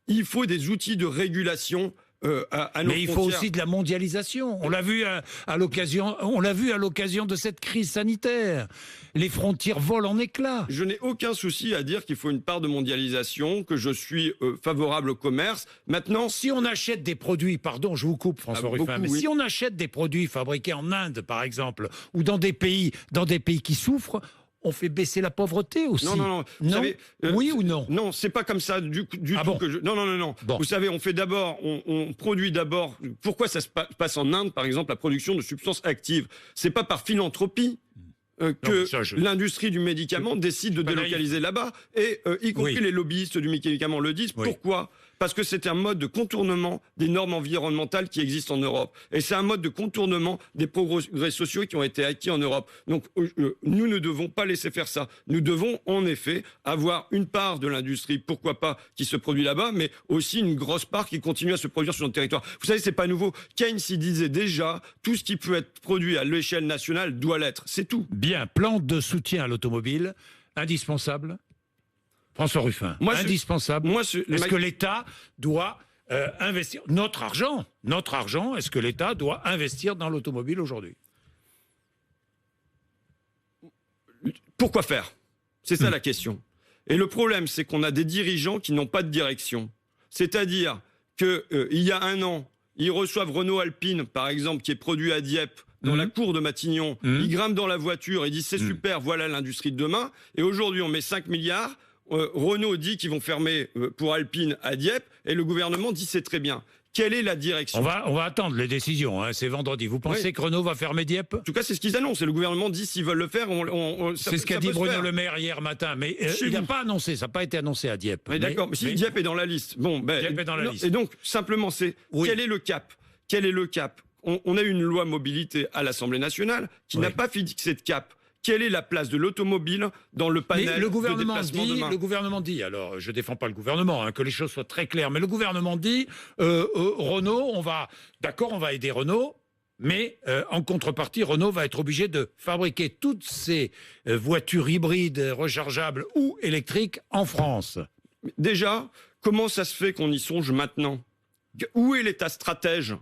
il faut des outils de régulation à nos Mais il faut frontières. aussi de la mondialisation. On l'a vu à l'occasion de cette crise sanitaire. Les frontières volent en éclats. Je n'ai aucun souci à dire qu'il faut une part de mondialisation, que je suis favorable au commerce. Maintenant, Si on achète des produits, pardon, je vous coupe François Ruffin, beaucoup, mais oui. si on achète des produits fabriqués en Inde, par exemple, ou dans des pays qui souffrent, on fait baisser la pauvreté aussi. non. Vous savez, oui ou non? Non, c'est pas comme ça du Ah tout bon? que je. Non. Bon. Vous savez, on produit d'abord. Pourquoi ça se passe en Inde, par exemple, la production de substances actives? C'est pas par philanthropie. Que mais ça, l'industrie du médicament décide de pas délocaliser là-bas, et y compris Oui. les lobbyistes du médicament le disent. Oui. Pourquoi? Parce que c'est un mode de contournement des normes environnementales qui existent en Europe. Et c'est un mode de contournement des progrès sociaux qui ont été acquis en Europe. Donc nous ne devons pas laisser faire ça. Nous devons en effet avoir une part de l'industrie, pourquoi pas, qui se produit là-bas, mais aussi une grosse part qui continue à se produire sur notre territoire. Vous savez, c'est pas nouveau. Keynes y disait déjà, tout ce qui peut être produit à l'échelle nationale doit l'être. C'est tout. Bien, plan de soutien à l'automobile, indispensable. François Ruffin, indispensable. Est-ce que l'État doit investir notre argent, est-ce que l'État doit investir dans l'automobile aujourd'hui? Pourquoi faire? C'est ça la question. Et le problème, c'est qu'on a des dirigeants qui n'ont pas de direction. C'est-à-dire qu'il y a un an, ils reçoivent Renault Alpine, par exemple, qui est produit à Dieppe, dans la cour de Matignon. Ils grimpent dans la voiture et disent c'est super, voilà l'industrie de demain. Et aujourd'hui, on met 5 milliards. Renault dit qu'ils vont fermer pour Alpine à Dieppe, et le gouvernement dit c'est très bien. Quelle est la direction? On va attendre les décisions, hein, c'est vendredi. Vous pensez que Renault va fermer Dieppe? En tout cas, c'est ce qu'ils annoncent. Et le gouvernement dit s'ils veulent le faire, c'est ce qu'a dit Bruno Le Maire hier matin. Mais il n'a pas annoncé, ça n'a pas été annoncé à Dieppe. Mais d'accord, mais si Dieppe est dans la liste. Bon, Dieppe est dans la liste. Et donc, simplement, quel est le cap? Quel est le cap? On a eu une loi mobilité à l'Assemblée nationale qui n'a pas fixé de cap. Quelle est la place de l'automobile dans le panel mais le gouvernement de déplacement demain? Le gouvernement dit, alors je défends pas le gouvernement, hein, que les choses soient très claires, mais le gouvernement dit, Renault, on va aider Renault, mais en contrepartie, Renault va être obligé de fabriquer toutes ces voitures hybrides, rechargeables ou électriques en France. Déjà, comment ça se fait qu'on y songe maintenant? Où est l'État stratège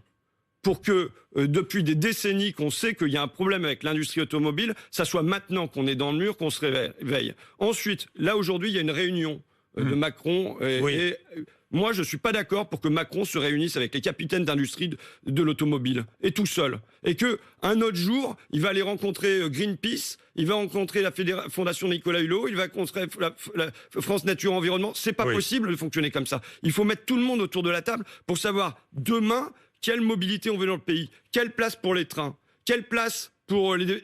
pour que, depuis des décennies qu'on sait qu'il y a un problème avec l'industrie automobile, ça soit maintenant qu'on est dans le mur, qu'on se réveille. Ensuite, là aujourd'hui, il y a une réunion de Macron, et moi je ne suis pas d'accord pour que Macron se réunisse avec les capitaines d'industrie de l'automobile, et tout seul. Et qu'un autre jour, il va aller rencontrer Greenpeace, il va rencontrer la Fondation Nicolas Hulot, il va rencontrer la France Nature Environnement. C'est pas possible de fonctionner comme ça. Il faut mettre tout le monde autour de la table pour savoir demain quelle mobilité on veut dans le pays, quelle place pour les trains, quelle place pour les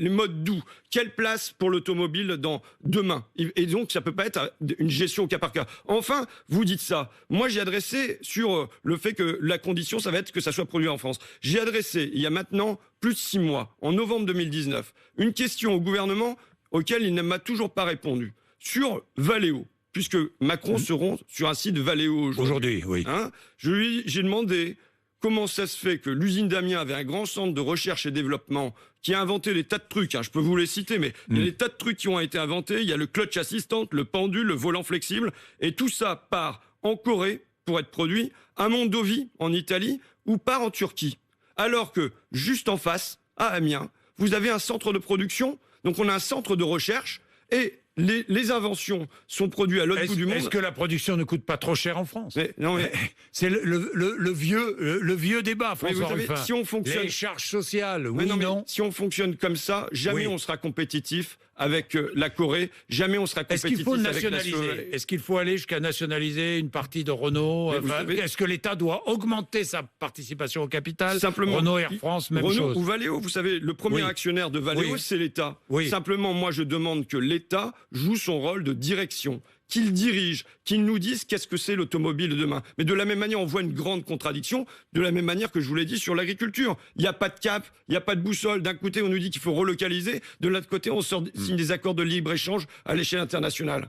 modes doux, quelle place pour l'automobile dans demain. Et donc, ça peut pas être une gestion au cas par cas. Enfin, vous dites ça. Moi, j'ai adressé sur le fait que la condition, ça va être que ça soit produit en France. J'ai adressé, il y a maintenant plus de 6 mois, en novembre 2019, une question au gouvernement auquel il ne m'a toujours pas répondu. Sur Valeo. Puisque Macron seront sur un site Valeo aujourd'hui. Oui. Hein, j'ai demandé comment ça se fait que l'usine d'Amiens avait un grand centre de recherche et développement qui a inventé des tas de trucs. Hein, je peux vous les citer, mais il y a des tas de trucs qui ont été inventés. Il y a le clutch assistant, le pendule, le volant flexible. Et tout ça part en Corée pour être produit, à Mondovì en Italie, ou part en Turquie. Alors que, juste en face, à Amiens, vous avez un centre de production. Donc on a un centre de recherche et les inventions sont produites à l'autre bout du monde. Est-ce que la production ne coûte pas trop cher en France? Non, mais c'est le vieux débat, François Ruffin. Si on fonctionne... Les charges sociales, oui, non. Si on fonctionne comme ça, jamais on sera compétitif avec la Corée, jamais on sera compétitif. Est-ce qu'il faut avec nationaliser? Est-ce qu'il faut aller jusqu'à nationaliser une partie de Renault? Est-ce que l'État doit augmenter sa participation au capital? Simplement, Renault, Air France, même Renault chose. ou Valeo, vous savez, le premier actionnaire de Valeo, c'est l'État. Simplement, moi, je demande que l'État joue son rôle de direction, qu'il dirige, qu'il nous dise qu'est-ce que c'est l'automobile de demain. Mais de la même manière, on voit une grande contradiction, de la même manière que je vous l'ai dit sur l'agriculture. Il n'y a pas de cap, il n'y a pas de boussole. D'un côté, on nous dit qu'il faut relocaliser, de l'autre côté, on signe des accords de libre-échange à l'échelle internationale.